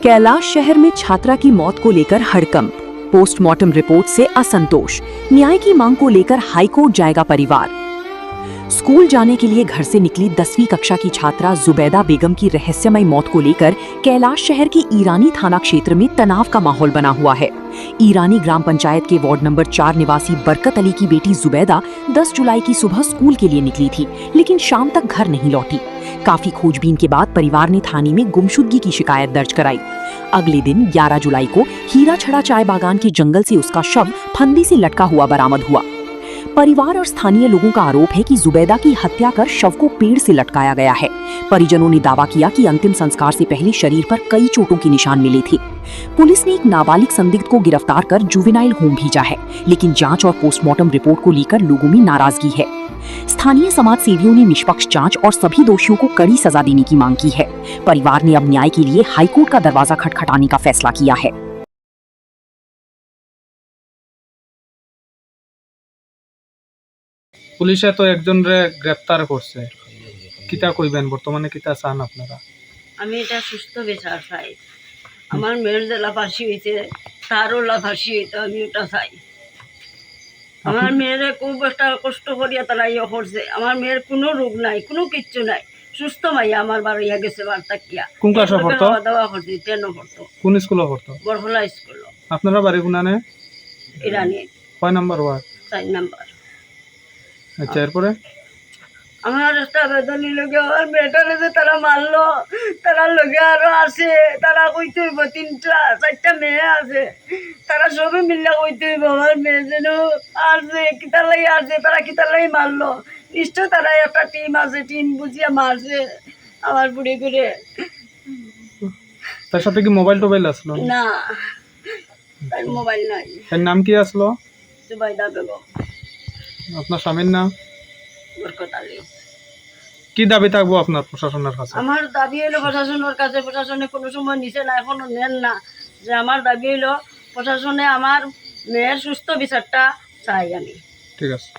कैलाश शहर में छात्रा की मौत को लेकर हड़कंप, पोस्टमार्टम रिपोर्ट से असंतोष, न्याय की मांग को लेकर हाईकोर्ट जाएगा परिवार। स्कूल जाने के लिए घर से निकली 10वीं कक्षा की छात्रा जुबैदा बेगम की रहस्यमय मौत को लेकर कैलाश शहर की ईरानी थाना क्षेत्र में तनाव का माहौल बना हुआ है। ईरानी ग्राम पंचायत के वार्ड नंबर 4 निवासी बरकत अली की बेटी जुबैदा 10 जुलाई की सुबह स्कूल के लिए निकली थी, लेकिन शाम तक घर नहीं लौटी। काफी खोजबीन के बाद परिवार ने थाने में गुमशुदगी की शिकायत दर्ज कराई। अगले दिन 11 जुलाई को हीरा छड़ा चाय बागान के जंगल से उसका शव फंदे से लटका हुआ बरामद हुआ। परिवार और स्थानीय लोगों का आरोप है कि जुबैदा की हत्या कर शव को पेड़ से लटकाया गया है। परिजनों ने दावा किया कि अंतिम संस्कार से पहले शरीर पर कई चोटों के निशान मिले थे। पुलिस ने एक नाबालिग संदिग्ध को गिरफ्तार कर जुवेनाइल होम भेजा है, लेकिन जांच और पोस्टमार्टम रिपोर्ट को लेकर लोगों में नाराजगी है। स्थानीय समाज सेवियों ने निष्पक्ष जांच और सभी दोषियों को कड़ी सजा देने की मांग की है। परिवार ने अब न्याय के लिए हाईकोर्ट का दरवाजा खटखटाने का फैसला किया है। পুলিশে তো একজনরে গ্রেফতার করছে, কিতা কইবেন বর্তমানে কিতা চান আপনারা? আমি এটা সুস্থ বিচার চাই। আমার মেয়ের যে লাফাসি হয়েছে তারও লাফাসি হইতো, আমি ওটা চাই। আমার মেয়েরে খুব একটা কষ্ট করিয়া তারা ইয়ে করছে। আমার মেয়ের কোনো রোগ নাই, কোনো কিচ্ছু নাই, সুস্থ মাইয়া আমার বাড়িয়া গেছে বার্তা কিয়া। কোন ক্লাসে পড়তো? খাওয়া দাওয়া করছি, 10 পড়তো, কোন স্কুলে পড়তো? বরহলা স্কুল, আপনারা বাড়ি কোনানে? ইরানি কয় নাম্বার ওয়ার্ড? 4 নাম্বার। আচ্ছা, এরপরে আমার একটা বেদনী লগে আমার মেয়েটারে যে তারা মারলো, তারা লগে আরো আছে, তারা কইতে হইব 3টা-4টা মেয়ে আছে, তারা সবে মিল্লা কইতে হইব আমার মেয়ে যেন আছে কিতার লাগি আছে, তারা কিতার লাগি মারলো। নিশ্চয় তারা একটা টিম আছে, টিম বুঝিয়া মারছে আমার বুড়ি করে। তার সাথে কি মোবাইল টোবাইল আসলো? না, তার মোবাইল নাই। তার নাম কি আসলো? জুবাইদা বেগম। আপনার স্বামীর নাম? বরকত আলী। কি দাবি থাকবো আপনার প্রশাসনের কাছে? আমার দাবি হইলো প্রশাসনের কাছে, প্রশাসনে কোনো সময় নিচে না, এখনো নেন না, যে আমার দাবি হইলো প্রশাসনে আমার মেয়ের সুস্থ বিচারটা চাই আমি। ঠিক আছে।